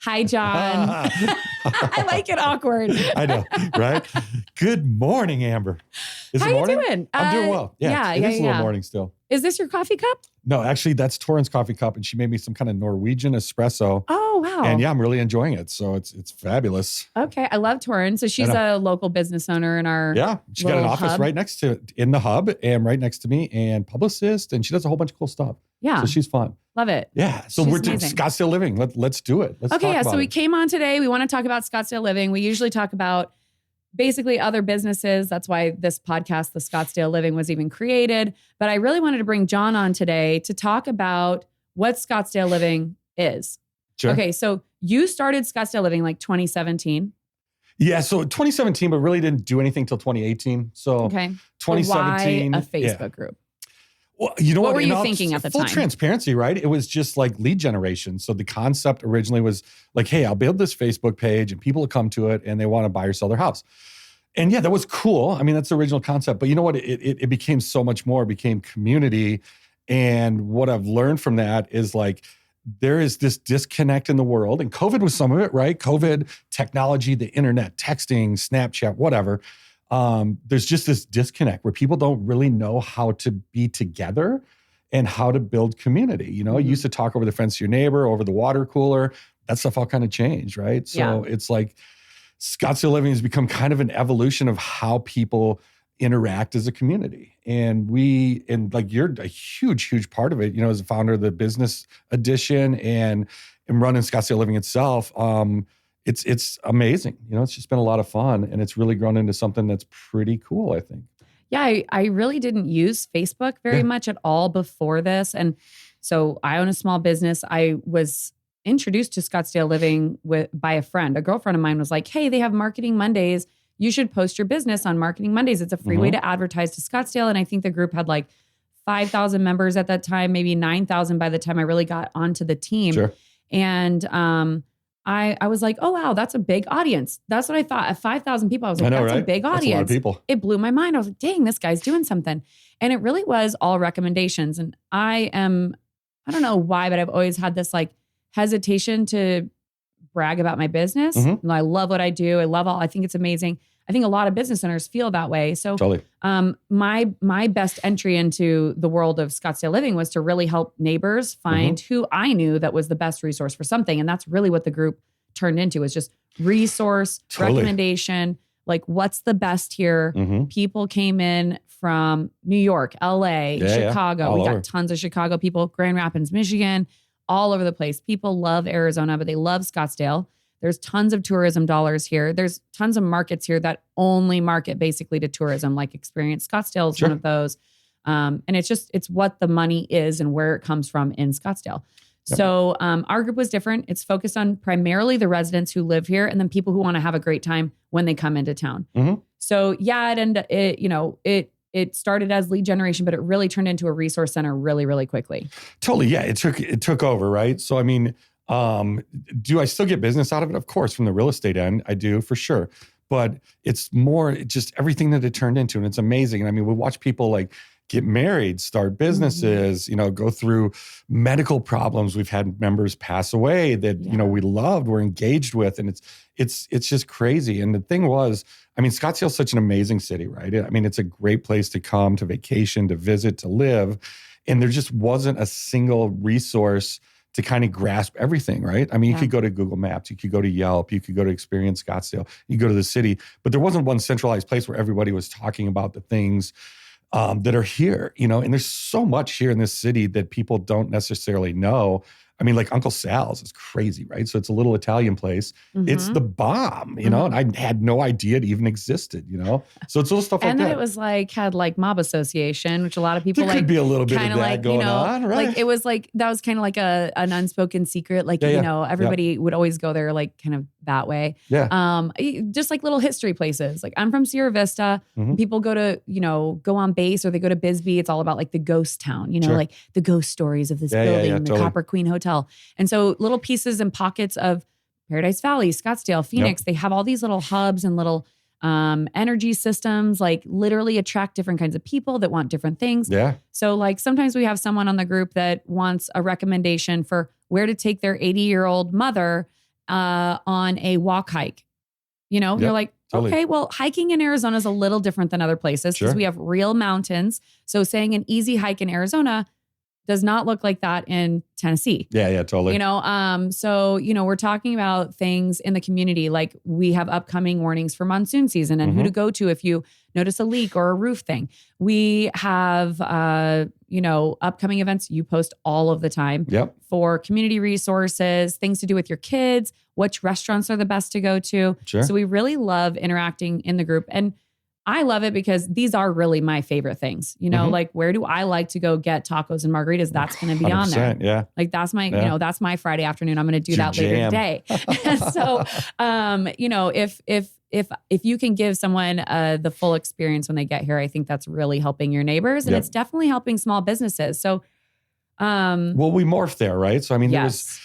Hi, John. I like it awkward. I know, right? Good morning, Amber. Is How it morning? you doing? I'm doing well. Yeah, it is a little morning still. Is this your coffee cup? No, actually, that's Torrin's coffee cup, and she made me some kind of Norwegian espresso. Oh, wow. And yeah, I'm really enjoying it. So it's fabulous. Okay, I love Torrin. So she's a local business owner in our she got an office hub. right next to in the hub and right next to me, and publicist, and she does a whole bunch of cool stuff. Yeah, so she's fun. Love it. Yeah, so we're doing Scottsdale Living. Let's do it. Let's talk about so we came on today. We want to talk about Scottsdale Living. We usually talk about basically other businesses. That's why this podcast, the Scottsdale Living, was even created. But I really wanted to bring John on today to talk about what Scottsdale Living is. Sure. Okay, so you started Scottsdale Living like 2017. Yeah, so 2017, but really didn't do anything till 2018. So 2017. Why a Facebook group? Well, you know what were you thinking at the time? Full transparency, right? It was just like lead generation. So the concept originally was like, hey, I'll build this Facebook page and people will come to it and they want to buy or sell their house. And yeah, that was cool. I mean, that's the original concept. But you know what? It became so much more. It became community. And what I've learned from that is like, there is this disconnect in the world. And COVID was some of it, right? COVID, technology, the internet, texting, Snapchat, whatever. There's just this disconnect where people don't really know how to be together and how to build community. You know, you used to talk over the fence to your neighbor, over the water cooler. That stuff all kind of changed, right? So it's like Scottsdale Living has become kind of an evolution of how people interact as a community. And like you're a huge part of it, you know, as a founder of the business edition and running Scottsdale Living itself. It's amazing. You know, it's just been a lot of fun and it's really grown into something that's pretty cool, I think. Yeah, I really didn't use Facebook very much at all before this. And so I own a small business. I was introduced to Scottsdale Living by a friend. A girlfriend of mine was like, hey, they have Marketing Mondays. You should post your business on Marketing Mondays. It's a free way to advertise to Scottsdale. And I think the group had like 5,000 members at that time, maybe 9,000 by the time I really got onto the team. Sure. And I was like, oh, wow, that's a big audience. That's what I thought. At 5,000 people, I was like, that's a big audience. That's a lot of people. It blew my mind. I was like, dang, this guy's doing something. And it really was all recommendations. And I don't know why, but I've always had this like hesitation to brag about my business. And I love what I do. I think it's amazing. I think a lot of business owners feel that way. So totally. My best entry into the world of Scottsdale Living was to really help neighbors find who I knew that was the best resource for something. And that's really what the group turned into, is just resource, recommendation, like what's the best here. People came in from New York, LA, Chicago. We got tons of Chicago people, Grand Rapids, Michigan, all over the place. People love Arizona, but they love Scottsdale. There's tons of tourism dollars here. There's tons of markets here that only market basically to tourism, like Experience Scottsdale is one of those. And it's what the money is and where it comes from in Scottsdale. Yep. So our group was different. It's focused on primarily the residents who live here and then people who want to have a great time when they come into town. So yeah, it started as lead generation, but it really turned into a resource center really, really quickly. Totally. Yeah. It took over, right? So, I mean, do I still get business out of it? Of course, from the real estate end, I do for sure. But it's more just everything that it turned into. And it's amazing. And I mean, we watch people like get married, start businesses, you know, go through medical problems. We've had members pass away that, you know, we loved, we're engaged with. And it's just crazy. And the thing was, I mean, Scottsdale's such an amazing city, right? I mean, it's a great place to come, to vacation, to visit, to live. And there just wasn't a single resource to kind of grasp everything, right? I mean, you could go to Google Maps, you could go to Yelp, you could go to Experience Scottsdale, you go to the city, but there wasn't one centralized place where everybody was talking about the things that are here, you know, and there's so much here in this city that people don't necessarily know. I mean, like Uncle Sal's is crazy, right? So it's a little Italian place. It's the bomb, you know, and I had no idea it even existed, you know? So it's little stuff like that. And then it was like, had like mob association, which a lot of people there could be a little bit of that like, going on, right? Like it was like, that was kind of like an unspoken secret. Like, you know, everybody would always go there like kind of that way. Just like little history places. Like I'm from Sierra Vista. People go to, you know, go on base or they go to Bisbee. It's all about like the ghost town, you know, like the ghost stories of this building, the Copper Queen Hotel. And so little pieces and pockets of Paradise Valley, Scottsdale, Phoenix, they have all these little hubs and little energy systems, like literally attract different kinds of people that want different things. So like sometimes we have someone on the group that wants a recommendation for where to take their 80-year-old mother on a walk hike. You know, you're like, totally. okay, well, hiking in Arizona is a little different than other places because we have real mountains. So saying an easy hike in Arizona does not look like that in Tennessee. Yeah, totally. You know, so, you know, we're talking about things in the community, like we have upcoming warnings for monsoon season and who to go to if you notice a leak or a roof thing. We have, you know, upcoming events you post all of the time for community resources, things to do with your kids, which restaurants are the best to go to. Sure. So we really love interacting in the group. And I love it because these are really my favorite things. You know, like where do I like to go get tacos and margaritas? That's going to be on there. Yeah. Like that's my, you know, that's my Friday afternoon. I'm going to do that later today. And so, you know, if you can give someone the full experience when they get here, I think that's really helping your neighbors and it's definitely helping small businesses. So, well, we morphed there, right? So, I mean, there was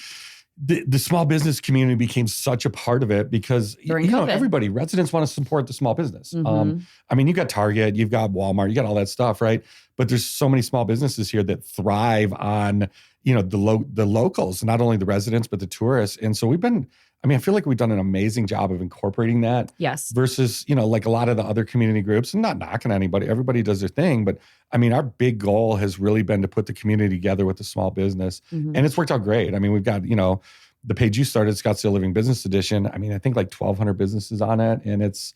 the small business community became such a part of it because during you know, COVID, residents want to support the small business. I mean, you've got Target, you've got Walmart, you got all that stuff, right? But there's so many small businesses here that thrive on, you know, the locals, not only the residents, but the tourists. And so I feel like we've done an amazing job of incorporating that. Yes. Versus, you know, like a lot of the other community groups, and not knocking anybody, everybody does their thing. But I mean, our big goal has really been to put the community together with the small business. And it's worked out great. I mean, we've got, you know, the page you started, Scottsdale Living Business Edition. I mean, I think like 1,200 businesses on it. And it's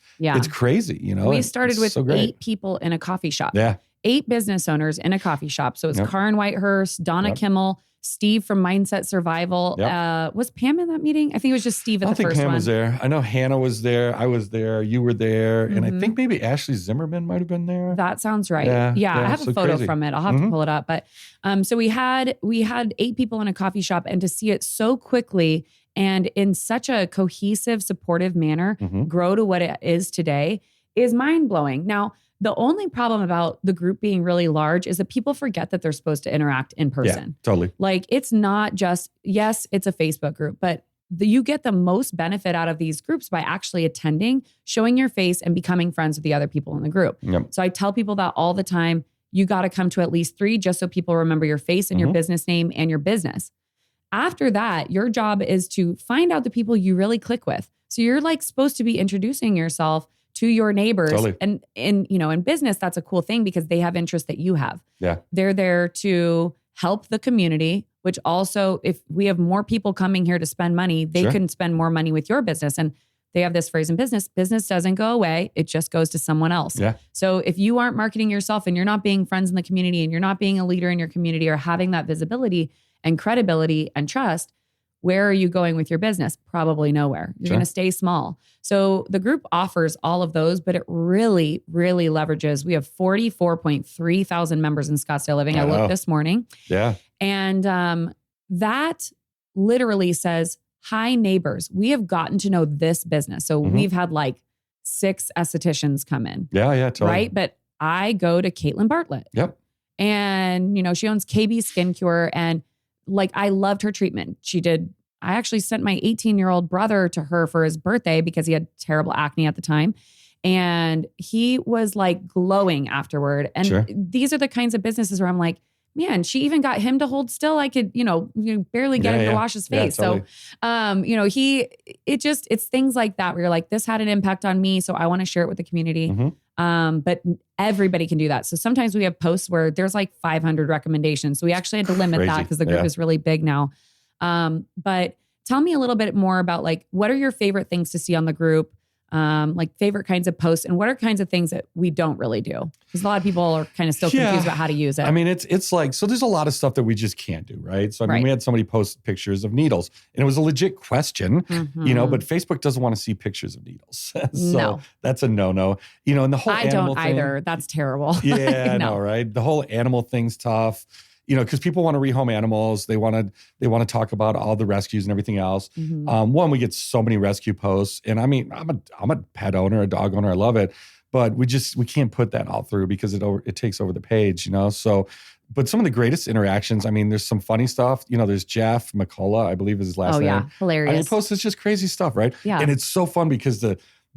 crazy, you know. We started with 8 people in a coffee shop. 8 business owners in a coffee shop. So it's Karin Whitehurst, Donna Kimmel, Steve from Mindset Survival. Was Pam in that meeting? I think it was just Steve at the first one. I don't think Pam was there. I know Hannah was there. I was there. You were there. And I think maybe Ashley Zimmerman might have been there. That sounds right. Yeah, I have a photo from it. I'll have to pull it up. But so we had 8 people in a coffee shop, and to see it so quickly and in such a cohesive, supportive manner grow to what it is today is mind-blowing. Now, the only problem about the group being really large is that people forget that they're supposed to interact in person. Yeah, totally. Like it's not just, yes, it's a Facebook group, but you get the most benefit out of these groups by actually attending, showing your face, and becoming friends with the other people in the group. So I tell people that all the time. You got to come to at least 3 just so people remember your face and your business name and your business. After that, your job is to find out the people you really click with. So you're like supposed to be introducing yourself to your neighbors. And you know, in business, that's a cool thing because they have interests that you have. They're there to help the community, which also, if we have more people coming here to spend money, they can spend more money with your business. And they have this phrase in business doesn't go away. It just goes to someone else. So if you aren't marketing yourself and you're not being friends in the community and you're not being a leader in your community or having that visibility and credibility and trust, where are you going with your business? Probably nowhere. You're going to stay small. So the group offers all of those, but it really, really leverages. We have 44.3 thousand members in Scottsdale Living. I looked this morning. And that literally says, hi, neighbors. We have gotten to know this business. So we've had like 6 estheticians come in. Totally. Right? But I go to Caitlin Bartlett. And, you know, she owns KB Skin Cure. And like, I loved her treatment. I actually sent my 18-year-old brother to her for his birthday because he had terrible acne at the time. And he was like glowing afterward. And these are the kinds of businesses where I'm like, man, she even got him to hold still. I could, barely get him to wash his face. Totally. So, it's things like that where you're like, this had an impact on me. So I want to share it with the community. But everybody can do that. So sometimes we have posts where there's like 500 recommendations. So we actually had to limit that because the group is really big now. But tell me a little bit more about like, what are your favorite things to see on the group? Like favorite kinds of posts, and what are kinds of things that we don't really do? Because a lot of people are kind of still confused about how to use it. I mean, it's like, so there's a lot of stuff that we just can't do, right? So I mean, we had somebody post pictures of needles and it was a legit question, but Facebook doesn't want to see pictures of needles. So that's a no-no, and the whole animal thing, either. That's terrible. Yeah, I know, right? The whole animal thing's tough. Because people want to rehome animals. They want to talk about all the rescues and everything else. One, we get so many rescue posts. And I mean, I'm a pet owner, a dog owner. I love it. But we can't put that all through because it takes over the page, So, but some of the greatest interactions, I mean, there's some funny stuff. There's Jeff McCullough, I believe is his last name. Oh, yeah. Hilarious. I mean, he posts just crazy stuff, right? Yeah. And it's so fun because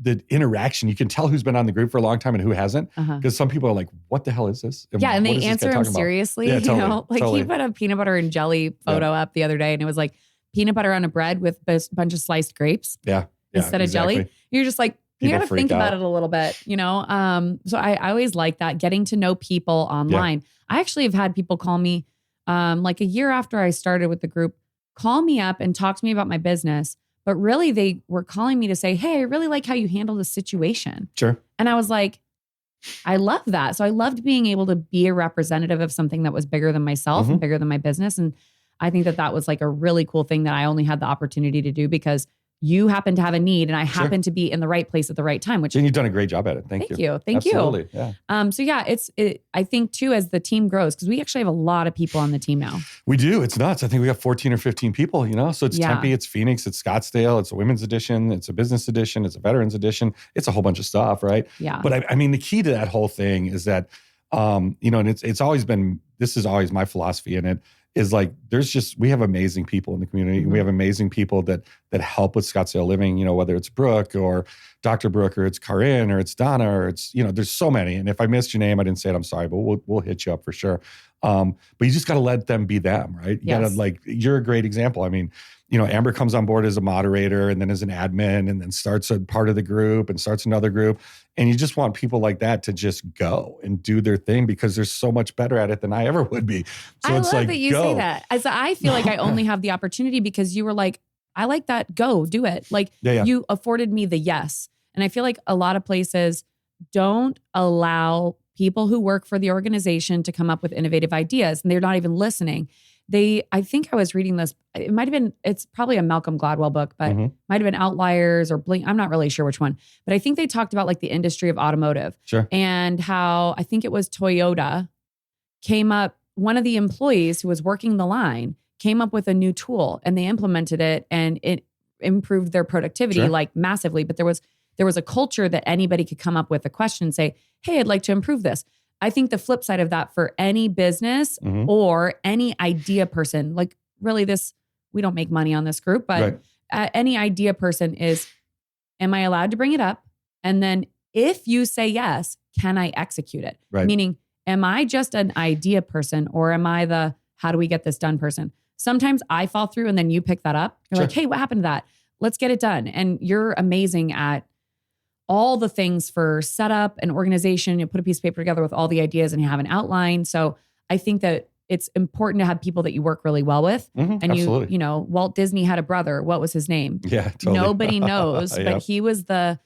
the interaction, you can tell who's been on the group for a long time and who hasn't. Because some people are like, what the hell is this? And they answer him seriously. Yeah, totally, He put a peanut butter and jelly photo up the other day and it was like, peanut butter on a bread with a bunch of sliced grapes instead of jelly. You're just like, you got to think about it a little bit, you know? So I always like that, getting to know people online. I actually have had people call me like a year after I started with the group, call me up and talk to me about my business. But really they were calling me to say, hey, I really like how you handle the situation. Sure. And I was like, I love that. So I loved being able to be a representative of something that was bigger than myself and bigger than my business. And I think that that was like a really cool thing that I only had the opportunity to do because you happen to have a need and I happen to be in the right place at the right time, which and you've done a great job at it. Thank you. Thank Absolutely. you. Yeah. So yeah, I think too, as the team grows, because we actually have a lot of people on the team now. We do. It's nuts. I think we got 14 or 15 people, you know? So it's Tempe, it's Phoenix, it's Scottsdale, it's a women's edition, it's a business edition, it's a veterans edition. It's a whole bunch of stuff, right? Yeah. But I mean, the key to that whole thing is that, you know, and it's always been, this is always my philosophy in it, is like, we have amazing people in the community. We have amazing people that help with Scottsdale Living, you know, whether it's Brooke or Dr. Brooke or it's Karin or it's Donna or it's, you know, there's so many. And if I missed your name, I didn't say it, I'm sorry, but we'll hit you up for sure. But you just got to let them be them, right? You got to like, you're a great example. I mean, you know, Amber comes on board as a moderator and then as an admin and then starts a part of the group and starts another group. And you just want people like that to just go and do their thing because they're so much better at it than I ever would be. So it's like, that you say that. As I feel like I only have the opportunity because you were like, I like that. Go do it. Like you afforded me the yes. And I feel like a lot of places don't allow people who work for the organization to come up with innovative ideas and they're not even listening. I think I was reading this, it might've been, it's probably a Malcolm Gladwell book, but might've been Outliers or Blink. I'm not really sure which one, but I think they talked about like the industry of automotive and how I think it was Toyota came up, one of the employees who was working the line came up with a new tool and they implemented it and it improved their productivity like massively. But there was a culture that anybody could come up with a question and say, hey, I'd like to improve this. I think the flip side of that for any business or any idea person, like really we don't make money on this group, but any idea person is, am I allowed to bring it up? And then if you say yes, can I execute it? Right. Meaning, am I just an idea person or am I the, how do we get this done person? Sometimes I fall through and then you pick that up. You're like, hey, what happened to that? Let's get it done. And you're amazing at all the things for setup and organization. You put a piece of paper together with all the ideas and you have an outline. So I think that it's important to have people that you work really well with. And absolutely. you know, Walt Disney had a brother. What was his name? Yeah, totally. Nobody knows, but he was the,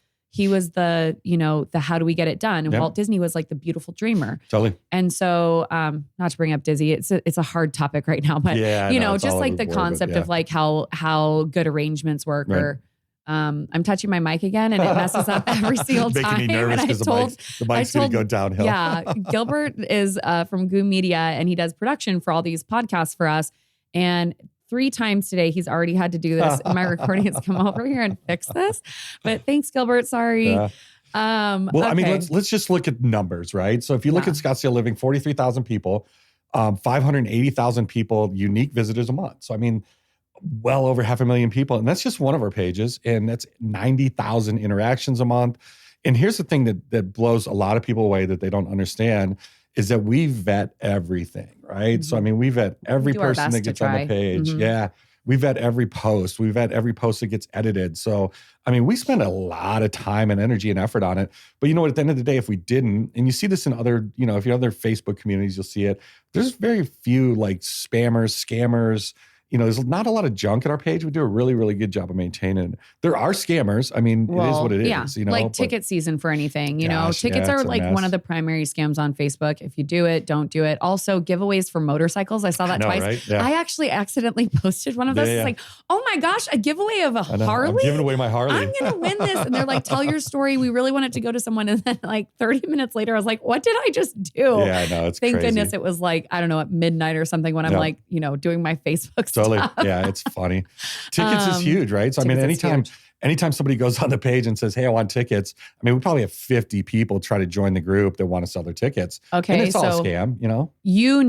you know, the how do we get it done? And Walt Disney was like the beautiful dreamer. Totally. And so, not to bring up Disney, it's a hard topic right now, but you know, just like the concept of like how good arrangements work or, I'm touching my mic again and it messes up every single time. Making me nervous because the mic's going to go downhill. Yeah. Gilbert is from Goo Media and he does production for all these podcasts for us. And 3 times today, he's already had to do this. And my recording has come over here and fix this. But thanks, Gilbert. Sorry. Yeah. I mean, let's just look at numbers, right? So if you look at Scottsdale Living, 43,000 people, 580,000 people, unique visitors a month. So I mean, well over 500,000 people. And that's just one of our pages. And that's 90,000 interactions a month. And here's the thing that blows a lot of people away that they don't understand is that we vet everything, right? So, I mean, we vet every person that gets on the page. Yeah. We vet every post. We vet every post that gets edited. So, I mean, we spend a lot of time and energy and effort on it. But you know what, at the end of the day, if we didn't, and you see this in other, you know, if you're other Facebook communities, you'll see it. There's very few like spammers, scammers. You know, there's not a lot of junk in our page. We do a really, really good job of maintaining it. There are scammers. I mean, it is what it is. You know, like ticket season for anything. You know, tickets are like one of the primary scams on Facebook. If you do it, don't do it. Also, giveaways for motorcycles. I saw that twice. Right? Yeah. I actually accidentally posted one of those. It's like, oh my gosh, a giveaway of a Harley. I'm giving away my Harley. I'm going to win this. And they're like, tell your story. We really want it to go to someone. And then like 30 minutes later, I was like, what did I just do? Yeah, I know. It's Thank crazy. goodness it was like, I don't know, at midnight or something when I'm like, you know, doing my Facebook stuff. Yeah, it's funny. Tickets is huge, right? So I mean, anytime somebody goes on the page and says, hey, I want tickets, I mean, we probably have 50 people try to join the group that want to sell their tickets. Okay. And it's all a scam, you know? You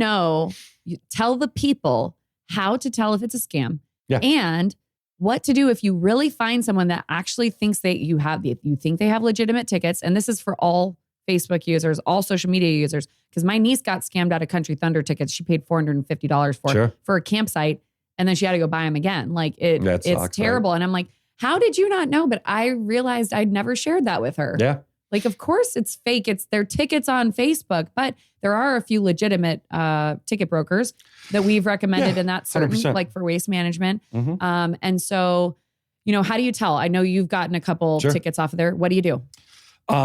tell the people how to tell if it's a scam and what to do if you really find someone that actually thinks you think they have legitimate tickets. And this is for all Facebook users, all social media users, because my niece got scammed out of Country Thunder tickets. She paid $450 for a campsite. And then she had to go buy them again. Like That it's sucks, terrible. And I'm like, how did you not know? But I realized I'd never shared that with her. Yeah. Like, of course it's fake. It's their tickets on Facebook, but there are a few legitimate ticket brokers that we've recommended, and that's certain, 100%. like for waste management. Mhm. And so, how do you tell? I know you've gotten a couple Sure. tickets off of there. What do you do?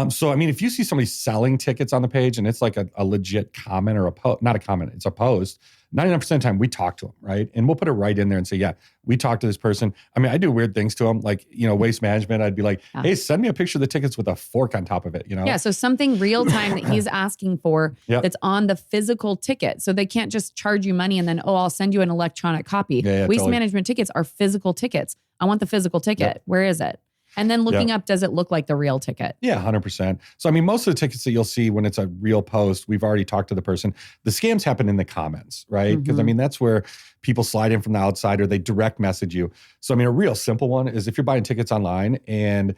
So, I mean, if you see somebody selling tickets on the page and it's like a legit comment or not a comment, it's a post, 99% of the time we talk to them, right? And we'll put it right in there and say, yeah, we talked to this person. I mean, I do weird things to them, like, waste management. I'd be like, hey, send me a picture of the tickets with a fork on top of it, Yeah, so something real time that he's asking for that's on the physical ticket. So they can't just charge you money and then, I'll send you an electronic copy. Yeah, waste totally. management tickets are physical tickets. I want the physical ticket. Yep. Where is it? And then looking up, does it look like the real ticket? Yeah, 100%. So, I mean, most of the tickets that you'll see when it's a real post, we've already talked to the person. The scams happen in the comments, right? Because, I mean, that's where people slide in from the outside or they direct message you. So, I mean, a real simple one is if you're buying tickets online and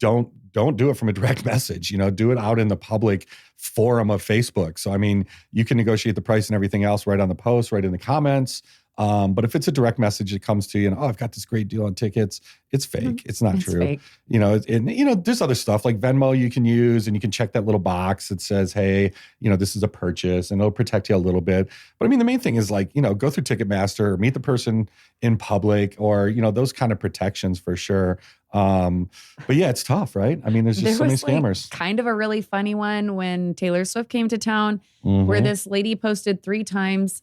don't do it from a direct message, do it out in the public forum of Facebook. So, I mean, you can negotiate the price and everything else right on the post, right in the comments. But if it's a direct message that comes to you and, I've got this great deal on tickets, it's fake. It's not true. Fake. There's other stuff like Venmo you can use and you can check that little box that says, hey, this is a purchase and it'll protect you a little bit. But I mean, the main thing is like, go through Ticketmaster or meet the person in public or, those kind of protections for sure. But yeah, it's tough, right? I mean, there's just so many scammers. Kind of a really funny one when Taylor Swift came to town where this lady posted 3 times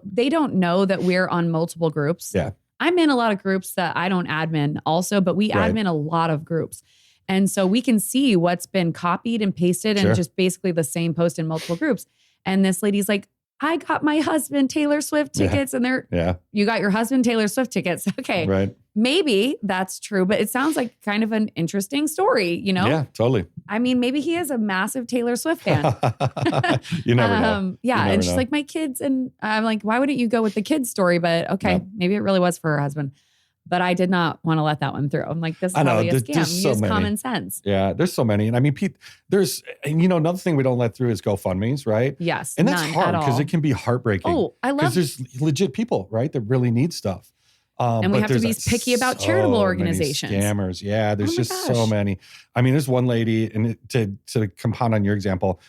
they don't know that we're on multiple groups. Yeah. I'm in a lot of groups that I don't admin also, but we admin a lot of groups. And so we can see what's been copied and pasted and just basically the same post in multiple groups. And this lady's like, I got my husband Taylor Swift tickets and you got your husband Taylor Swift tickets. Okay. Right. Maybe that's true, but it sounds like kind of an interesting story, Yeah, totally. I mean, maybe he is a massive Taylor Swift fan. You never know. Yeah. And she's like, my kids. And I'm like, why wouldn't you go with the kids story? But okay, maybe it really was for her husband. But I did not want to let that one through. I'm like, this is probably a scam. Use common sense. Yeah, there's so many. And I mean, Pete, another thing we don't let through is GoFundMes, right? Yes. And that's hard because it can be heartbreaking. Oh, I love because there's legit people, right, that really need stuff. And we have to be picky about charitable organizations. Scammers. Yeah, there's just so many. I mean, there's one lady, and to compound on your example,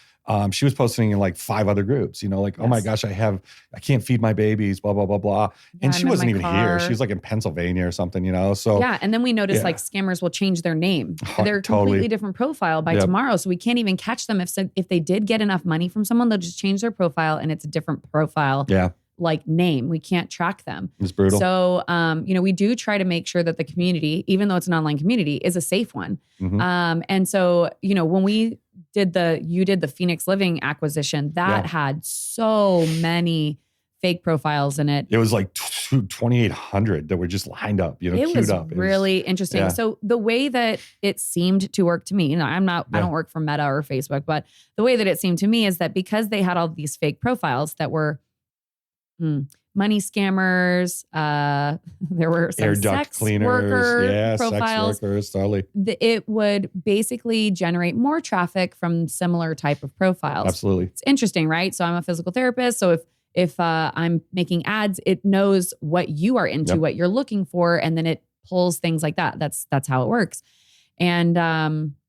she was posting in like 5 other groups, oh my gosh, I can't feed my babies, blah, blah, blah, blah. And she wasn't even here. She was like in Pennsylvania or something, So yeah. And then we noticed like scammers will change their name. They're a completely different profile by tomorrow. So we can't even catch them. If they did get enough money from someone, they'll just change their profile and it's a different profile. Yeah. Like name. We can't track them. It's brutal. So, we do try to make sure that the community, even though it's an online community, is a safe one. And so, when you did the Phoenix Living acquisition, that had so many fake profiles in it. It was like 2,800 that were just lined up, it queued up. It was really interesting. Yeah. So the way that it seemed to work to me, I don't work for Meta or Facebook, but the way that it seemed to me is that because they had all these fake profiles that were money scammers, there were some air duct sex cleaners, worker profiles. Sex workers, totally. It would basically generate more traffic from similar type of profiles. Absolutely. It's interesting, right? So I'm a physical therapist. So if I'm making ads, it knows what you are into, what you're looking for, and then it pulls things like that. That's how it works.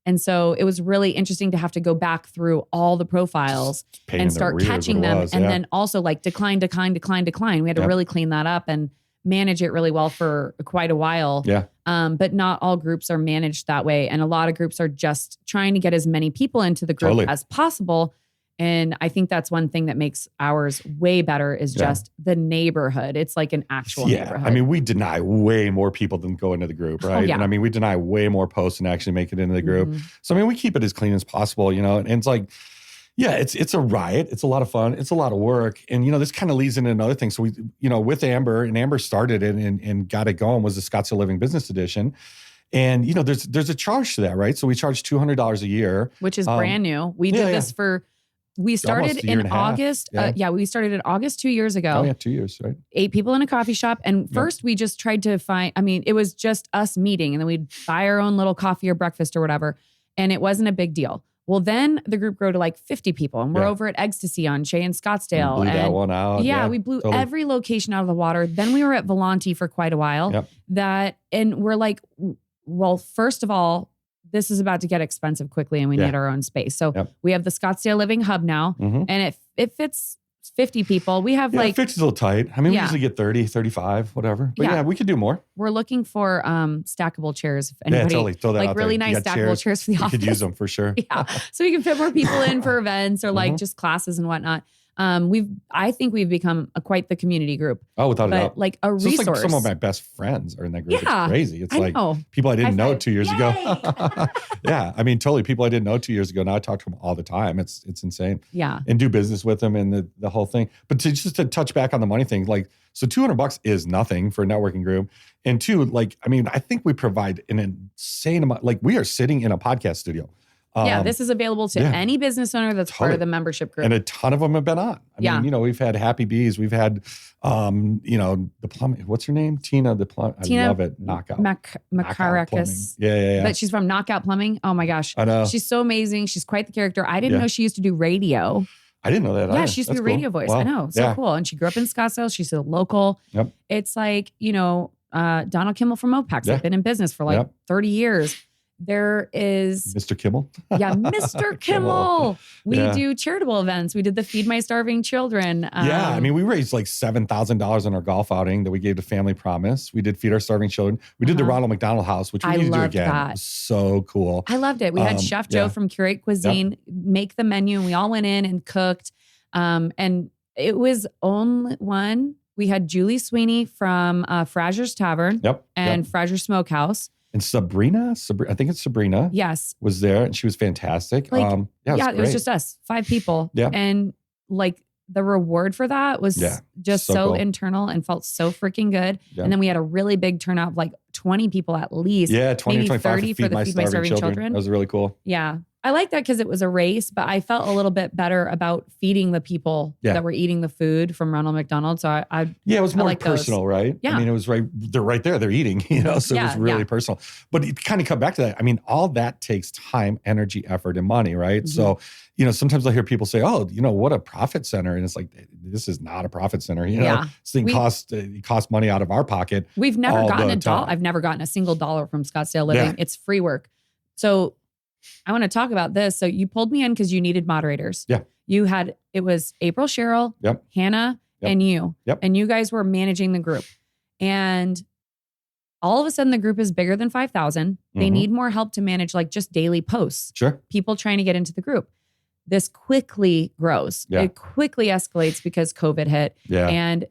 And so it was really interesting to have to go back through all the profiles and start catching them. And then also like decline. We had to really clean that up and manage it really well for quite a while. Yeah. But not all groups are managed that way. And a lot of groups are just trying to get as many people into the group as possible. And I think that's one thing that makes ours way better is just the neighborhood. It's like an actual neighborhood. I mean, we deny way more people than go into the group, right? And I mean, we deny way more posts than actually make it into the group. So I mean, we keep it as clean as possible, and it's like, it's a riot. It's a lot of fun. It's a lot of work. And, this kind of leads into another thing. So we, with Amber, and Amber started it and got it going, was the Scottsdale Living Business Edition. And, there's a charge to that, right? So we charge $200 a year. Which is brand new. We did this we started in August. We started in August 2 years ago. Oh, yeah, 2 years, right? 8 people in a coffee shop. And first we just tried to it was just us meeting. And then we'd buy our own little coffee or breakfast or whatever. And it wasn't a big deal. Well, then the group grew to like 50 people, and we're Yeah. over at Ecstasy on Shea and Scottsdale. Blew that and one out. yeah, we blew totally. every location out of the water. Then we were at Volante for quite a while. Yep. And we're like, well, first of all, this is about to get expensive quickly, and we need our own space. So we have the Scottsdale Living Hub now, and it fits 50 people. We have like 50's a little tight. I mean, we usually get 30, 35, whatever. But yeah, we could do more. We're looking for stackable chairs. If anybody, totally. Throw that like out really there. nice stackable chairs for the we office. could use them for sure. Yeah, so we can fit more people in for events or like just classes and whatnot. I think we've become quite the community group. Oh, without a doubt. Like a resource. It's like some of my best friends are in that group. Yeah, it's crazy. It's I like know. people I didn't know 2 years Yay! ago. Yeah. I mean, totally. People I didn't know 2 years ago. Now I talk to them all the time. It's insane. Yeah. And do business with them and the whole thing. But to touch back on the money thing, like, so $200 is nothing for a networking group. And two, like, I mean, I think we provide an insane amount. Like, we are sitting in a podcast studio. This is available to any business owner that's part of the membership group. And a ton of them have been on. I mean, we've had Happy Bees. We've had, the plumbing. What's her name? Tina, the plumber. I love it. Knockout. Makarakis. Yeah. But she's from Knockout Plumbing. Oh my gosh. I know. She's so amazing. She's quite the character. I didn't know she used to do radio. I didn't know that. Yeah, she used to be a radio voice. Wow. I know. So cool. And she grew up in Scottsdale. She's a local. Yep. It's like, Donald Kimmel from Mopax. I've been in business for like 30 years. There is Mr. Kimmel. Yeah, Mr. Kimmel. We do charitable events. We did the Feed My Starving Children. I mean, we raised like $7,000 on our golf outing that we gave to Family Promise. We did Feed Our Starving Children. We did the Ronald McDonald House, which we need to do again. That. It was so cool. I loved it. We had Chef Joe from Curate Cuisine make the menu, and we all went in and cooked. And it was only one. We had Julie Sweeney from Fraser's Tavern and Fraser Smokehouse. And Sabrina, I think it's Sabrina. Yes. Was there, and she was fantastic. Like, it was just us, 5 people. Yeah. And like the reward for that was just so cool. internal and felt so freaking good. Yeah. And then we had a really big turnout of like 20 people at least. Yeah, 20 maybe 25 30 for the Feed My Starving Children. That was really cool. Yeah. I like that because it was a race, but I felt a little bit better about feeding the people that were eating the food from Ronald McDonald. So it was more personal, right? Yeah. I mean, it was they're right there, they're eating, so it was really personal. But it kind of come back to that. I mean, all that takes time, energy, effort, and money, right? So, sometimes I hear people say, oh, what a profit center. And it's like, this is not a profit center. This thing costs money out of our pocket. We've never gotten a dollar. I've never gotten a single dollar from Scottsdale Living. Yeah. It's free work. So I want to talk about this. So you pulled me in because you needed moderators. Yeah. It was April, Cheryl, Hannah, and you. Yep. And you guys were managing the group. And all of a sudden the group is bigger than 5,000. They need more help to manage like just daily posts. Sure. People trying to get into the group. This quickly grows. Yeah. It quickly escalates because COVID hit. Yeah. And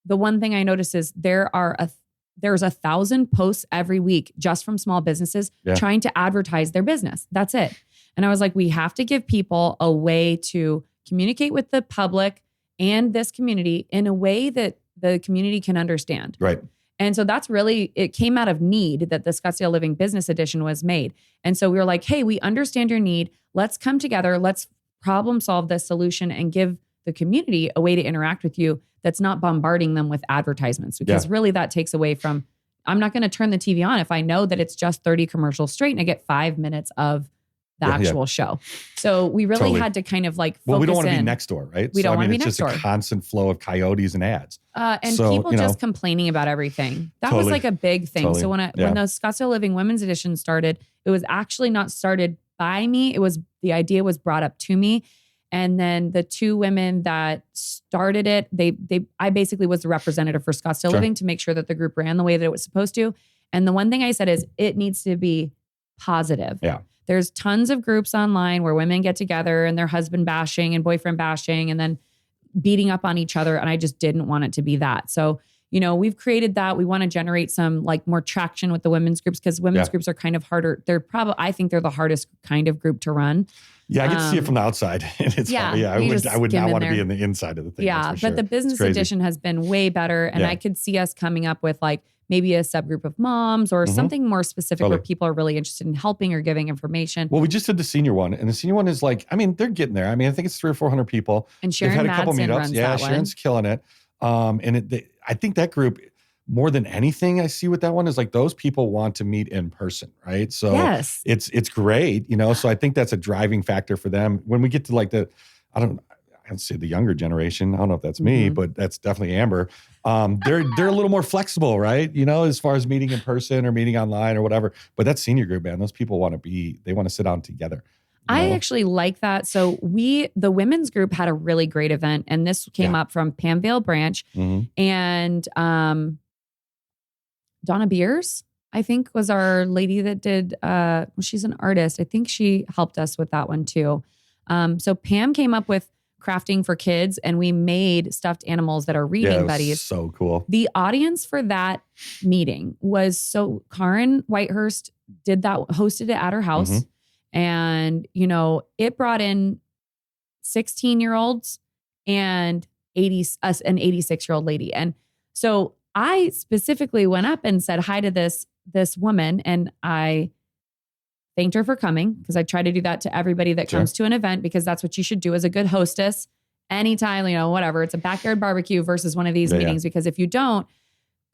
the one thing I noticed is there's 1,000 posts every week just from small businesses trying to advertise their business. That's it. And I was like, we have to give people a way to communicate with the public and this community in a way that the community can understand. Right. And so it came out of need that the Scottsdale Living Business Edition was made. And so we were like, hey, we understand your need. Let's come together. Let's problem solve this solution and give the community a way to interact with you that's not bombarding them with advertisements, because really that takes away from, I'm not going to turn the TV on if I know that it's just 30 commercials straight and I get 5 minutes of the actual show. So we really had to kind of like focus we don't want to be next door, right? We don't want to be next it's door. just a constant flow of coyotes and ads. And people just complaining about everything. That was like a big thing. So when the Scottsdale Living Women's Edition started, it was actually not started by me. The idea was brought up to me. And then the 2 women that started it, I basically was the representative for Scottsdale Living to make sure that the group ran the way that it was supposed to. And the one thing I said is it needs to be positive. Yeah. There's tons of groups online where women get together and they're husband bashing and boyfriend bashing and then beating up on each other. And I just didn't want it to be that. So, we've created that. We want to generate some like more traction with the women's groups because women's groups are kind of harder. I think they're the hardest kind of group to run. Yeah, I get to see it from the outside. It's I would not want to be in the inside of the thing. Yeah, but the business edition has been way better. And I could see us coming up with like maybe a subgroup of moms or something more specific where people are really interested in helping or giving information. Well, we just did the senior one. And the senior one is like, I mean, they're getting there. I mean, I think it's 300 or 400 people. And Sharon They've had a couple Madsen meetups. runs Yeah, that Sharon's one. killing it. I think that group, more than anything I see with that one is like those people want to meet in person, right? So Yes. it's great, So I think that's a driving factor for them. When we get to like I'd say the younger generation, I don't know if that's me, but that's definitely Amber. They're a little more flexible, right? As far as meeting in person or meeting online or whatever. But that senior group, man, those people want to sit down together. I actually like that. So the women's group had a really great event, and this came up from Pamvale Branch and Donna Beers, I think, was our lady that did, she's an artist. I think she helped us with that one too. So Pam came up with crafting for kids, and we made stuffed animals that are reading buddies. So cool. The audience for that meeting was Karen Whitehurst hosted it at her house. And, it brought in 16-year-olds and an 86-year-old lady. And so I specifically went up and said hi to this woman, and I thanked her for coming, because I try to do that to everybody that comes to an event, because that's what you should do as a good hostess. Anytime, whatever, it's a backyard barbecue versus one of these meetings, because if you don't,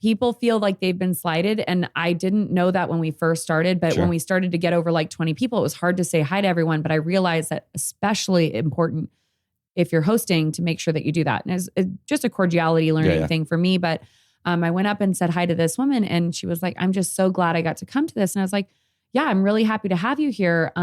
people feel like they've been slighted. And I didn't know that when we first started, but when we started to get over like 20 people, it was hard to say hi to everyone. But I realized that especially important if you're hosting to make sure that you do that. And it's just a cordiality learning thing for me. But I went up and said hi to this woman, and she was like, I'm just so glad I got to come to this. And I was like, yeah, I'm really happy to have you here.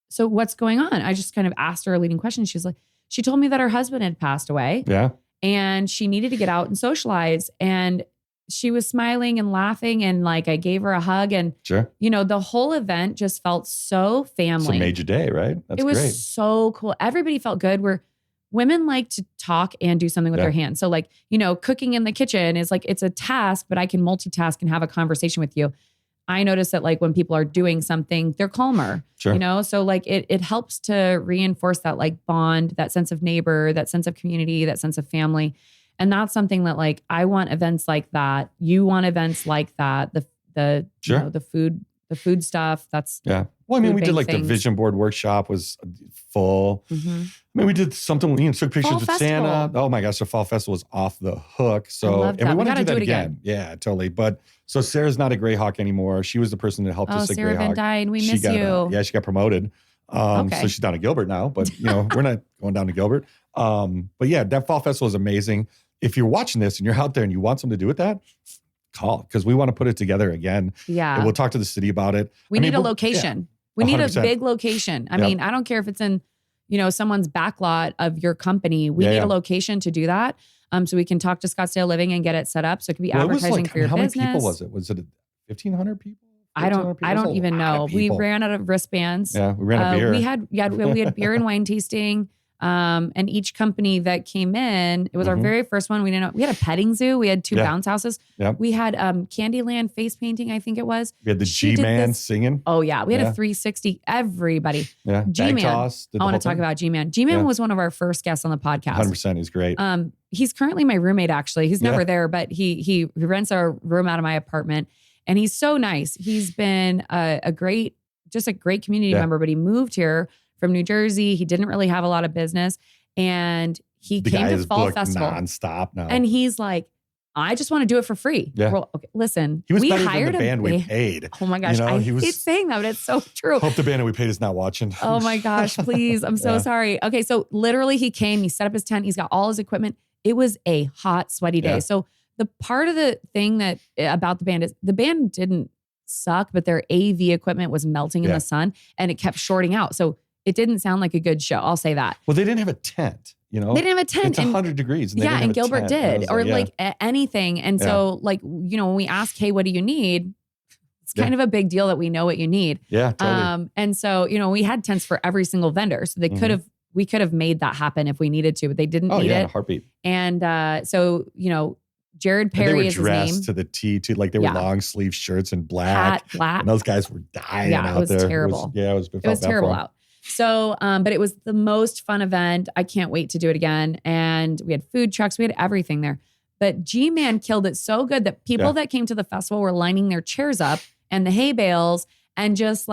So what's going on? I just kind of asked her a leading question. She told me that her husband had passed away. Yeah. And she needed to get out and socialize. And she was smiling and laughing. And like, I gave her a hug. And, the whole event just felt so family. It's a major day, right? That's it was great. So cool. Everybody felt good. Women like to talk and do something with their hands. So like, cooking in the kitchen is like, it's a task, but I can multitask and have a conversation with you. I notice that like when people are doing something, they're calmer, so like it helps to reinforce that like bond, that sense of neighbor, that sense of community, that sense of family. And that's something that like, I want events like that. You want events like that. The food stuff. That's Well, I mean, we did like the vision board workshop was full. I mean, we did something, took pictures with Santa. Oh my gosh, the fall festival was off the hook. So, and we want to do that again. Yeah, totally. But so Sarah's not a Greyhawk anymore. She was the person that helped us at Sarah Greyhawk. Van Dyne, we miss you. She got promoted. So she's down at Gilbert now, but we're not going down to Gilbert. But yeah, that fall festival is amazing. If you're watching this and you're out there and you want something to do with that, call, because we want to put it together again. Yeah. And we'll talk to the city about it. We need a location. We need 100%. A big location. I mean, I don't care if it's in, someone's backlot of your company. We need a location to do that. So we can talk to Scottsdale Living and get it set up. So it could be advertising for your business. How many people was it? Was it 1,500 people? I don't even know. We ran out of wristbands. Yeah, we ran out of beer. We had beer and wine tasting. And each company that came in, it was our very first one. We had a petting zoo. We had 2 bounce houses. Yep. We had Candyland face painting, I think it was. We had the G-Man singing. Oh yeah. We had a 360, everybody. Yeah. G-Man. I want to talk about G-Man. G-Man was one of our first guests on the podcast. 100%. He's great. He's currently my roommate, actually. He's never there, but he rents a room out of my apartment. And he's so nice. He's been a great community member, but he moved here from New Jersey. He didn't really have a lot of business. And he came to Fall Festival nonstop now. And he's like, I just want to do it for free. Yeah. Well, okay, listen, he was better than the band we paid. Oh my gosh. I hate saying that, but it's so true. Hope the band that we paid is not watching. Oh my gosh, please. I'm so sorry. Okay. So literally he came, he set up his tent. He's got all his equipment. It was a hot, sweaty day. So the part of the thing that about the band is the band didn't suck, but their AV equipment was melting in the sun and it kept shorting out. So it didn't sound like a good show. I'll say that. Well, they didn't have a tent, They didn't have a tent. It's 100 degrees. And and Gilbert did, or anything. And so when we ask, hey, what do you need? It's kind of a big deal that we know what you need. Yeah, totally. And so, we had tents for every single vendor. So they we could have made that happen if we needed to, but they didn't need it. A heartbeat. And so, Jared Perry is his name. They were dressed to the T, too. Like they were long sleeve shirts and black. And those guys were dying out there. It was terrible. It was terrible out. So, but it was the most fun event. I can't wait to do it again. And we had food trucks. We had everything there. But G-Man killed it so good that people that came to the festival were lining their chairs up and the hay bales and just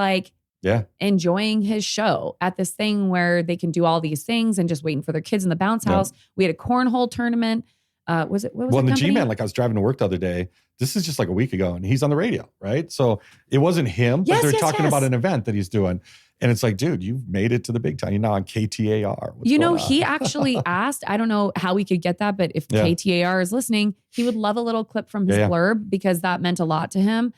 enjoying his show at this thing where they can do all these things and just waiting for their kids in the bounce house. We had a cornhole tournament. what was Well, the in the company? G-Man, like I was driving to work the other day. This is just like a week ago, and he's on the radio, right? So it wasn't him, but Yes, they're yes, talking yes. about an event that he's doing. And it's like, dude, you've made it to the big time. You're now on KTAR. What's You know, going on? he actually asked, I don't know how we could get that, but if Yeah. KTAR is listening, he would love a little clip from his Yeah, yeah. blurb because that meant a lot to him.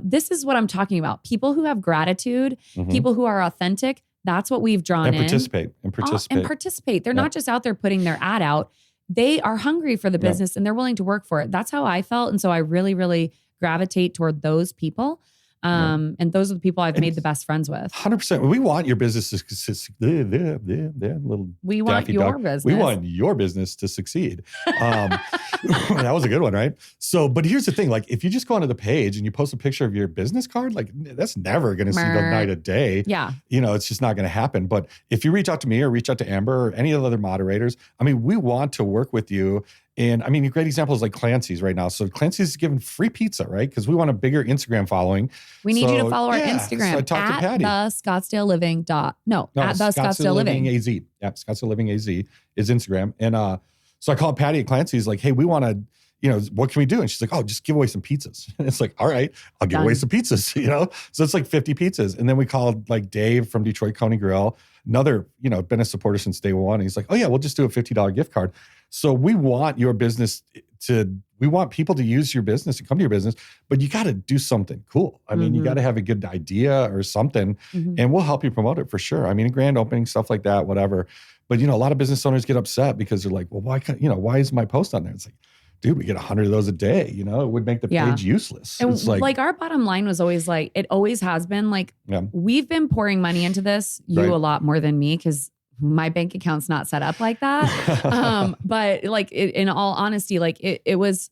This is what I'm talking about. People who have gratitude, Mhm. people who are authentic. That's what we've drawn And in. participate. And participate. And participate. They're Yeah. not just out there putting their ad out. They are hungry for the Yeah. business and they're willing to work for it. That's how I felt. And so I really, really gravitate toward those people. And those are the people I've made the best friends with. 100%. We want your business to succeed. Little We want Daffy your Duck. business. We want your business to succeed. That was a good one, right? So, but here's the thing. Like, if you just go onto the page and you post a picture of your business card, like that's never going to see the light of day. Yeah. You know, it's just not going to happen. But if you reach out to me or reach out to Amber or any of the other moderators, I mean, we want to work with you. And I mean, a great example is like Clancy's right now. So Clancy's giving free pizza, right? Because we want a bigger Instagram following. We need you to So, follow our yeah. Instagram So I talked to at Patty. the Scottsdale Living at the Scottsdale Living. AZ. Yep, Scottsdale Living AZ is Instagram. And so I called Patty at Clancy's like, hey, we want to, you know, what can we do? And she's like, oh, just give away some pizzas. And it's like, all right, I'll give away some pizzas, you know? So it's like 50 pizzas. And then we called like Dave from Detroit County Grill, another, you know, been a supporter since day one. And he's like, oh yeah, we'll just do a $50 gift card. So we want your business we want people to use your business and come to your business, but you got to do something cool. I mean, you got to have a good idea or something, and we'll help you promote it for sure. I mean, grand opening, stuff like that, whatever. But, you know, a lot of business owners get upset because they're like, well, why is my post on there? It's like, dude, we get 100 of those a day. You know, it would make the page useless. And it's like our bottom line was always like, it always has been like, we've been pouring money into this, a lot more than me, because my bank account's not set up like that. But like in all honesty, like it was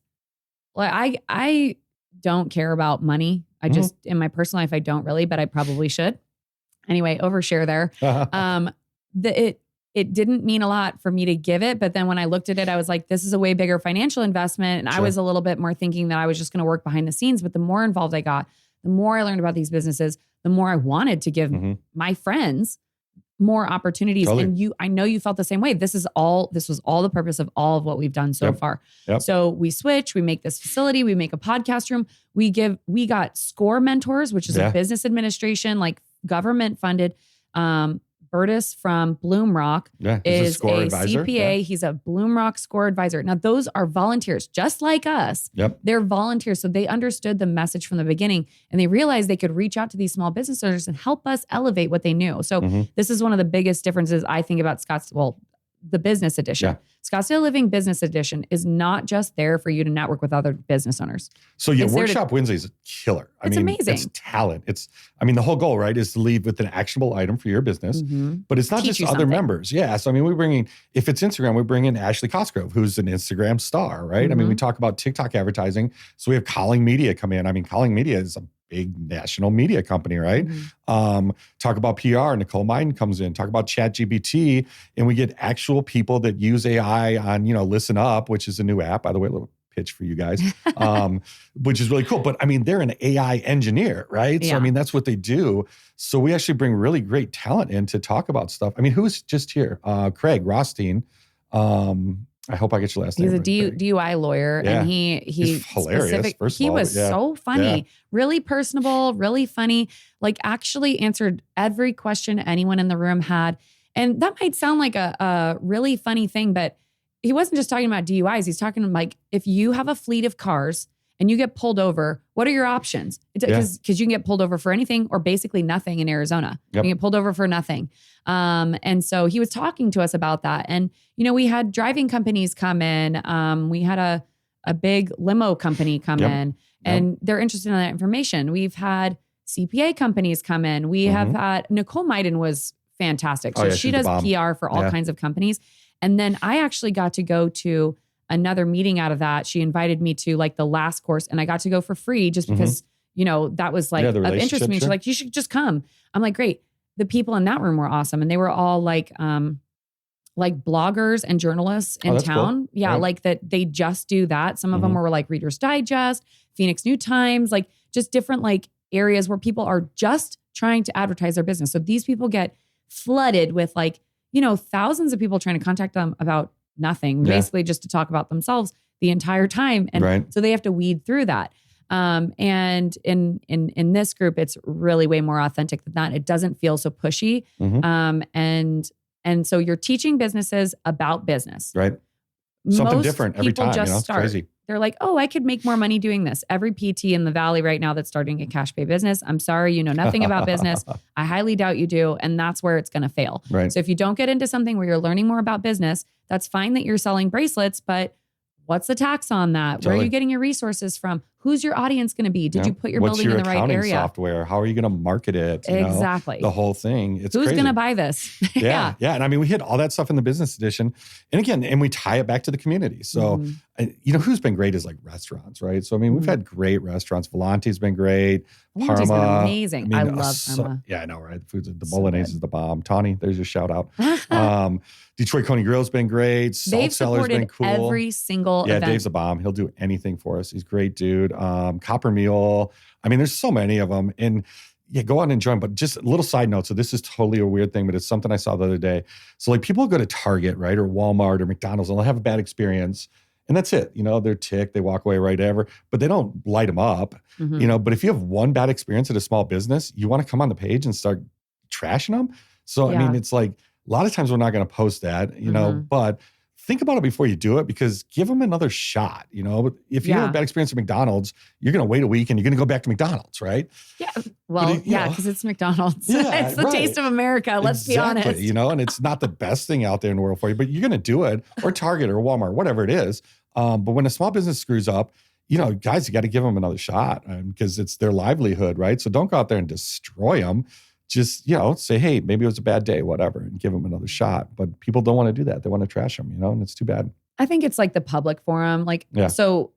like, I don't care about money. I just, in my personal life, I don't really, but I probably should. Anyway, overshare there. It didn't mean a lot for me to give it. But then when I looked at it, I was like, this is a way bigger financial investment. And I was a little bit more thinking that I was just going to work behind the scenes. But the more involved I got, the more I learned about these businesses, the more I wanted to give my friends more opportunities. Totally. And I know you felt the same way. This was all the purpose of all of what we've done so far. So we switch, we make this facility, we make a podcast room. We got SCORE Mentors, which is a business administration, like government funded. Burtis from Bloom Rock is a advisor. CPA. He's a Bloom Rock SCORE advisor. Now, those are volunteers, just like us. They're volunteers. So they understood the message from the beginning and they realized they could reach out to these small business owners and help us elevate what they knew. So this is one of the biggest differences I think about the business edition. Scottsdale Living Business Edition is not just there for you to network with other business owners. So Workshop Wednesday is a killer. It's amazing. It's talent. The whole goal, right, is to leave with an actionable item for your business. But it's not just other members. Yeah. So, if it's Instagram, we bring in Ashley Cosgrove, who's an Instagram star, right? We talk about TikTok advertising. So we have Calling Media come in. Calling Media is a big national media company, right? Talk about PR, Nicole Myden comes in. Talk about ChatGPT, and we get actual people that use AI on, Listen Up, which is a new app, by the way, a little pitch for you guys, which is really cool. But they're an AI engineer, right? So that's what they do. So we actually bring really great talent in to talk about stuff. Who's just here? Craig Rothstein. I hope I get your last name. He's a DUI lawyer, and he's hilarious. First of all, he was so funny, really personable, really funny. Like actually answered every question anyone in the room had, and that might sound like a really funny thing, but he wasn't just talking about DUIs. He's talking like if you have a fleet of cars and you get pulled over, what are your options? Because you can get pulled over for anything or basically nothing in Arizona. You can get pulled over for nothing. And so he was talking to us about that. And, we had driving companies come in. We had a big limo company come in and they're interested in that information. We've had CPA companies come in. We have had, Nicole Myden was fantastic. So she does PR for all kinds of companies. And then I actually got to go to another meeting out of that. She invited me to like the last course and I got to go for free just because, that was like of interest to me. She's like, you should just come. I'm like, great. The people in that room were awesome. And they were all like bloggers and journalists in town. Cool. Yeah. Like that they just do that. Some of them were like Reader's Digest, Phoenix New Times, like just different like areas where people are just trying to advertise their business. So these people get flooded with like, thousands of people trying to contact them about nothing, Yeah. basically just to talk about themselves the entire time. And Right. so they have to weed through that. And in this group, it's really way more authentic than that. It doesn't feel so pushy. Mhm. And so you're teaching businesses about business. Right. Something Most different every people time, just It's start. crazy. They're like, oh, I could make more money doing this. Every PT in the Valley right now that's starting a cash pay business, I'm sorry, you know nothing about business. I highly doubt you do. And that's where it's going to fail. Right. So if you don't get into something where you're learning more about business, that's fine that you're selling bracelets, but what's the tax on that? Where are Totally. you getting your resources from? Who's your audience going to be? Did Yeah. you put your What's building in the right accounting area? software? How are you going to market it? You know, Exactly. the whole thing. It's Who's crazy. going to buy this? Yeah. And I mean, we hit all that stuff in the business edition. And again, and we tie it back to the community. So, you know, who's been great is like restaurants, right? So, I mean, we've had great restaurants. Volante's been great. Volante's been Parma. amazing. I love Parma. Yeah, I know, right? The food's, the So bolognese good. is the bomb. Tawny, there's your shout out. Detroit Coney Grill's been great. Salt They've Cellar's been supported cool. every single Yeah, event. Dave's a bomb. He'll do anything for us. He's a great dude. Copper Mule. I mean, there's so many of them. And yeah, go out and enjoy them. But just a little side note. So this is totally a weird thing, but it's something I saw the other day. So like people go to Target, right? Or Walmart or McDonald's and they'll have a bad experience. And that's it. You know, they're ticked. They walk away, right? Ever. But they don't light them up. You know, but if you have one bad experience at a small business, you want to come on the page and start trashing them. So, I mean, it's like a lot of times we're not going to post that, you know, but think about it before you do it because give them another shot. You know, if you have a bad experience at McDonald's, you're going to wait a week and you're going to go back to McDonald's, right? Yeah. Well, yeah, because it's McDonald's. Yeah, it's the taste of America. Let's be honest. You know, and it's not the best thing out there in the world for you, but you're going to do it, or Target or Walmart, whatever it is. But when a small business screws up, you know, guys, you got to give them another shot because it's their livelihood, right? So don't go out there and destroy them. Just, you know, say, hey, maybe it was a bad day, whatever, and give them another shot. But people don't want to do that. They want to trash them, you know, and it's too bad. I think it's like the public forum. Like, so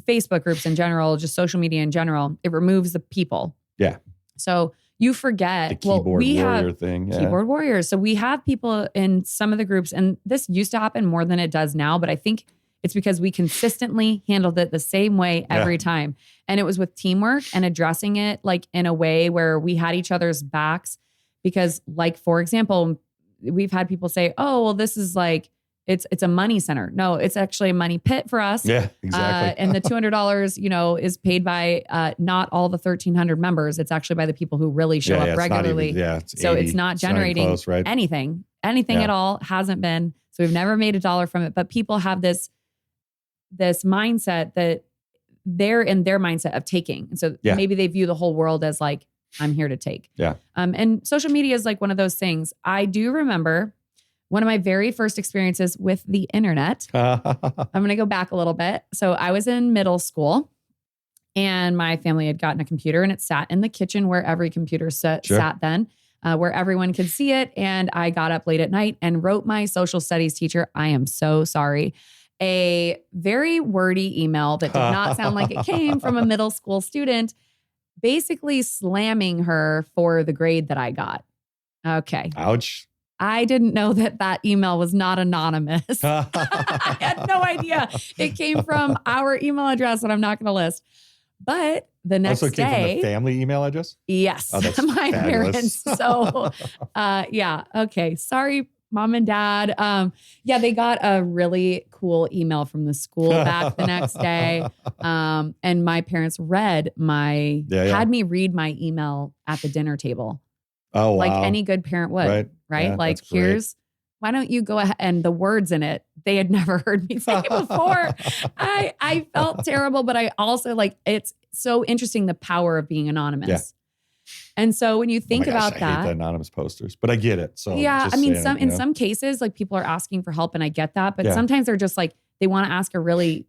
Facebook groups in general, just social media in general, it removes the people. Yeah. So you forget. The keyboard warrior thing. Yeah. Keyboard warriors. So we have people in some of the groups, and this used to happen more than it does now, but I think it's because we consistently handled it the same way every time. And it was with teamwork and addressing it like in a way where we had each other's backs. Because like, for example, we've had people say, oh, well, this is like, it's a money center. No, it's actually a money pit for us. Yeah, exactly. And the $200, you know, is paid by not all the 1,300 members. It's actually by the people who really show up regularly. It's 80, it's not generating close, right? anything at all. Hasn't been. So we've never made $1 from it. But people have this mindset that they're in their mindset of taking. And so maybe they view the whole world as like, I'm here to take. Yeah. And social media is like one of those things. I do remember one of my very first experiences with the internet. I'm going to go back a little bit. So I was in middle school and my family had gotten a computer and it sat in the kitchen where every computer sat then, where everyone could see it. And I got up late at night and wrote my social studies teacher, I am so sorry, a very wordy email that did not sound like it came from a middle school student, basically slamming her for the grade that I got. Okay. Ouch. I didn't know that email was not anonymous. I had no idea. It came from our email address that I'm not going to list. But the next also came day, from the family email address? Yes. Oh, that's my fabulous. parents. So okay. Sorry, Mom and Dad. They got a really cool email from the school back the next day. And my parents had me read my email at the dinner table. Oh, wow. Like any good parent would, right? Yeah, like, why don't you go ahead, and the words in it, they had never heard me say before. I felt terrible, but I also it's so interesting, the power of being anonymous. Yeah. And so when you think about I that, hate the anonymous posters, but I get it. So in some cases, like people are asking for help and I get that, but sometimes they're just like, they want to ask a really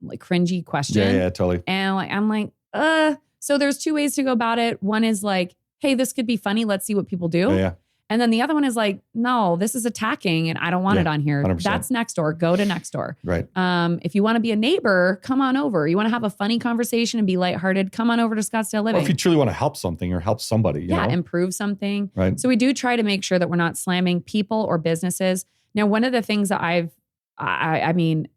like cringy question. Yeah, totally. And I'm like, so there's two ways to go about it. One is like, hey, this could be funny. Let's see what people do. Yeah. And then the other one is like, no, this is attacking and I don't want it on here. 100%. That's next door. Go to next door. Right. If you want to be a neighbor, come on over. You want to have a funny conversation and be lighthearted, come on over to Scottsdale Living. Or if you truly want to help something or help somebody, you know? Improve something. Right. So we do try to make sure that we're not slamming people or businesses. Now, one of the things that I mean,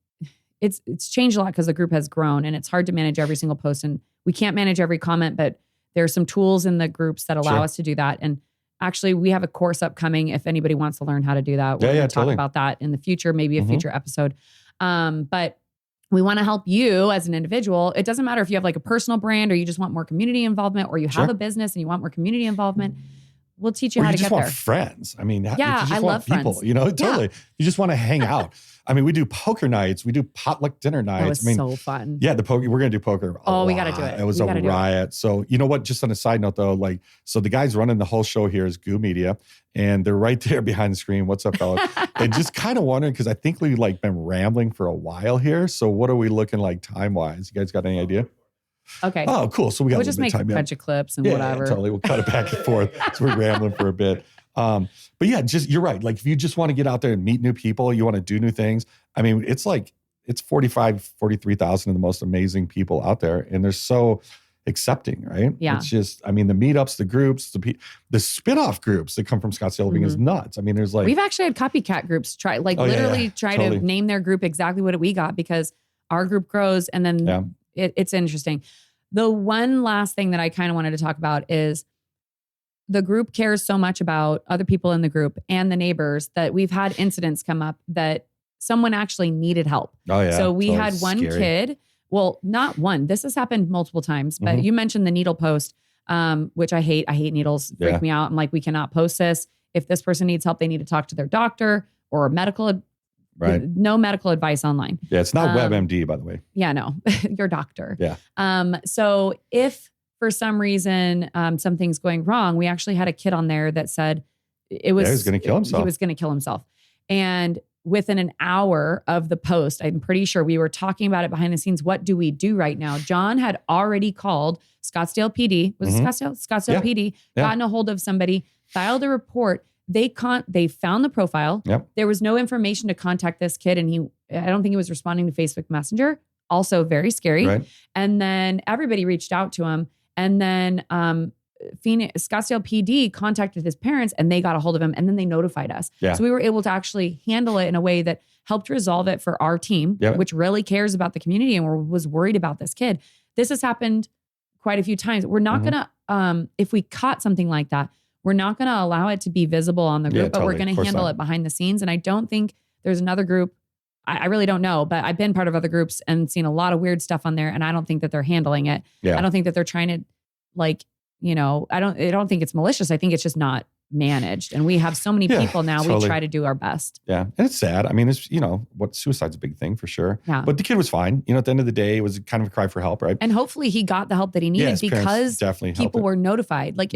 it's changed a lot because the group has grown and it's hard to manage every single post and we can't manage every comment, but there are some tools in the groups that allow us to do that. And Actually, we have a course upcoming if anybody wants to learn how to do that. We're going to talk about that in the future, maybe a future episode. But we want to help you as an individual. It doesn't matter if you have like a personal brand or you just want more community involvement, or you have a business and you want more community involvement. We'll teach you how to get there. You just want friends. I mean, yeah, I love people, friends. Totally. Yeah. You just want to hang out. I mean, we do poker nights. We do potluck dinner nights. That was so fun. Yeah, the poker. We're going to do poker. We got to do it. It was a riot. So you know what? Just on a side note though, so the guys running the whole show here is Goo Media, and they're right there behind the screen. What's up, fellas? And just kind of wondering, because I think we've been rambling for a while here. So what are we looking like time-wise? You guys got any idea? Okay. Oh, cool. So we'll just make a bunch of clips and whatever. Yeah, totally. We'll cut it back and forth. So we're rambling for a bit. But yeah, you're right. Like if you just want to get out there and meet new people, you want to do new things. I mean, it's 43,000 of the most amazing people out there. And they're so accepting, right? Yeah. It's just, I mean, the meetups, the groups, the spin-off groups that come from Scottsdale Living is nuts. I mean, there's we've actually had copycat groups try to name their group exactly what we got, because our group grows and then it's interesting. The one last thing that I kind of wanted to talk about is the group cares so much about other people in the group and the neighbors that we've had incidents come up that someone actually needed help. Oh yeah. So we had one kid, well, not one, this has happened multiple times, but you mentioned the needle post, which I hate. I hate needles, freak me out. I'm like, we cannot post this. If this person needs help, they need to talk to their doctor or no medical advice online. Yeah, it's not WebMD, by the way. Yeah, no, your doctor. Yeah. So if for some reason something's going wrong, we actually had a kid on there that said he was going to kill himself. He was going to kill himself. And within an hour of the post, I'm pretty sure we were talking about it behind the scenes. What do we do right now? John had already called Scottsdale PD. Was it Scottsdale PD? Gotten a hold of somebody, filed a report. They found the profile. Yep. There was no information to contact this kid, and I don't think he was responding to Facebook Messenger. Also very scary. Right. And then everybody reached out to him, and then Scottsdale PD contacted his parents, and they got a hold of him, and then they notified us. Yeah. So we were able to actually handle it in a way that helped resolve it for our team, which really cares about the community and was worried about this kid. This has happened quite a few times. We're not gonna, if we caught something like that, we're not going to allow it to be visible on the group, but we're going to handle it behind the scenes. And I don't think there's another group. I really don't know, but I've been part of other groups and seen a lot of weird stuff on there. And I don't think that they're handling it. Yeah. I don't think that they're trying to I don't think it's malicious. I think it's just not managed. And we have so many people now, we try to do our best. Yeah. And it's sad. I mean, it's, suicide's a big thing for sure. Yeah. But the kid was fine. At the end of the day, it was kind of a cry for help, right? And hopefully he got the help that he needed because people were notified. Like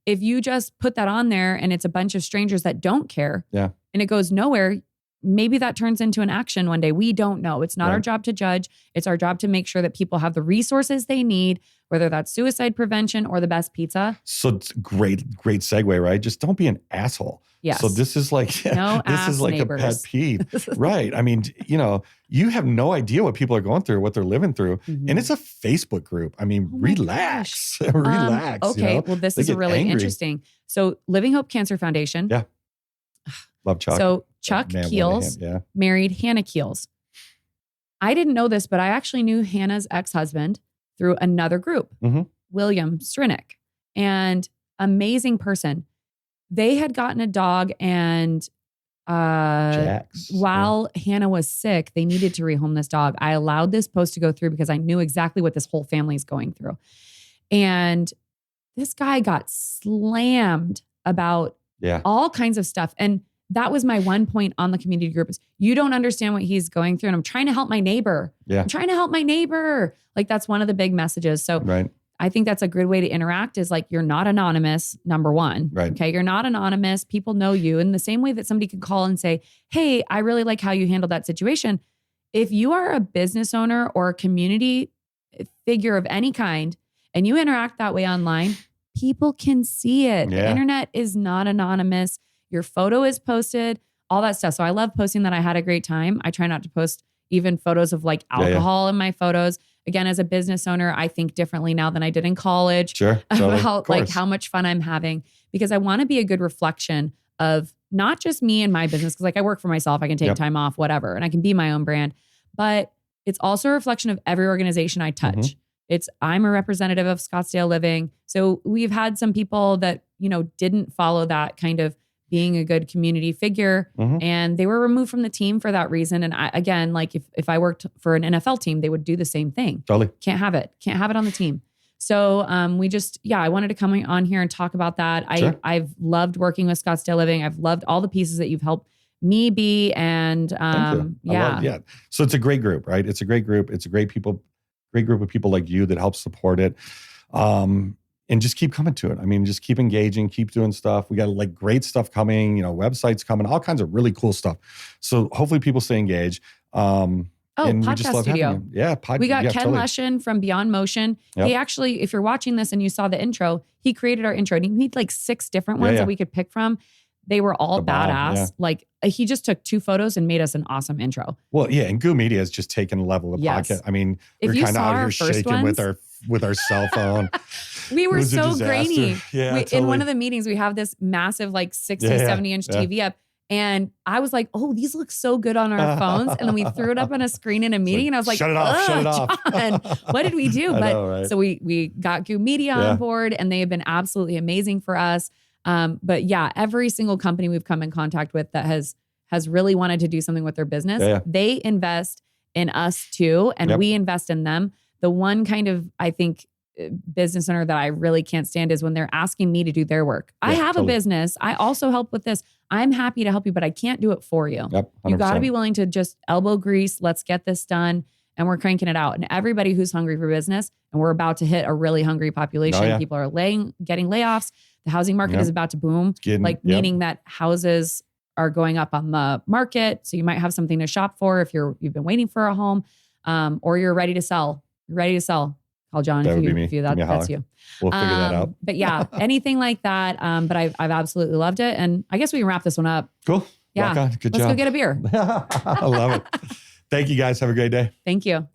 if you just put that on there and it's a bunch of strangers that don't care and it goes nowhere, maybe that turns into an action one day. We don't know. It's not our job to judge. It's our job to make sure that people have the resources they need, whether that's suicide prevention or the best pizza. So it's great segue, right? Just don't be an asshole. Yes. So this is like, this is like neighbors. A pet peeve, right? I mean, you have no idea what people are going through, what they're living through. And it's a Facebook group. I mean, relax, relax. Okay. Well, this is really interesting. So Living Hope Cancer Foundation. Yeah. Love Chuck. So Chuck Keels married Hannah Keels. I didn't know this, but I actually knew Hannah's ex-husband through another group, William Strinick, and amazing person. They had gotten a dog, and while Hannah was sick, they needed to rehome this dog. I allowed this post to go through because I knew exactly what this whole family is going through. And this guy got slammed about all kinds of stuff. And that was my one point on the community group is you don't understand what he's going through. And I'm trying to help my neighbor. Yeah. I'm trying to help my neighbor. Like that's one of the big messages. So I think that's a good way to interact is like, you're not anonymous, number one. Right. Okay. You're not anonymous. People know you in the same way that somebody could call and say, hey, I really like how you handled that situation. If you are a business owner or a community figure of any kind and you interact that way online, people can see it. Yeah. The internet is not anonymous. Your photo is posted, all that stuff. So I love posting that I had a great time. I try not to post even photos of like alcohol in my photos. Again, as a business owner, I think differently now than I did in college about like how much fun I'm having because I want to be a good reflection of not just me and my business. Cause like I work for myself, I can take time off, whatever, and I can be my own brand, but it's also a reflection of every organization I touch. I'm a representative of Scottsdale Living. So we've had some people that, didn't follow that kind of being a good community figure. And they were removed from the team for that reason. And I, again, like if I worked for an NFL team, they would do the same thing. Totally. Can't have it on the team. So I wanted to come on here and talk about that. Sure. I've loved working with Scottsdale Living. I've loved all the pieces that you've helped me be. And So it's a great group, right? It's a great group. It's a great group of people like you that help support it. And just keep coming to it. I mean, just keep engaging, keep doing stuff. We got like great stuff coming, websites coming, all kinds of really cool stuff. So hopefully people stay engaged. And podcast we just love studio. Having you. Yeah, we got Ken Leshin from Beyond Motion. Yep. He actually, if you're watching this and you saw the intro, he created our intro. And he made like 6 different ones that we could pick from. They were all badass. Yeah. Like he just took 2 photos and made us an awesome intro. Well, yeah, and Goo Media has just taken a level of podcast. I mean, we're kind of out here shaking with our cell phone. We were so grainy. Yeah, totally. In one of the meetings, we have this massive like 60, 70-inch TV up. And I was like, oh, these look so good on our phones. And then we threw it up on a screen in a meeting. And I was like, shut it off. John, what did we do? So we got Goo Media on board, and they have been absolutely amazing for us. But yeah, every single company we've come in contact with that has really wanted to do something with their business, they invest in us too. And we invest in them. The one kind of, I think, business owner that I really can't stand is when they're asking me to do their work. I have a business. I also help with this. I'm happy to help you, but I can't do it for you. Yep, you got to be willing to just elbow grease. Let's get this done. And we're cranking it out. And everybody who's hungry for business, and we're about to hit a really hungry population. People are getting layoffs. The housing market is about to boom, meaning that houses are going up on the market. So you might have something to shop for if you've been waiting for a home, or you're ready to sell. You're ready to sell. Call John that's you. We'll figure that out. But yeah, anything like that. But I've absolutely loved it. And I guess we can wrap this one up. Cool. Yeah. Rock on. Good job. Let's go get a beer. I love it. Thank you guys. Have a great day. Thank you.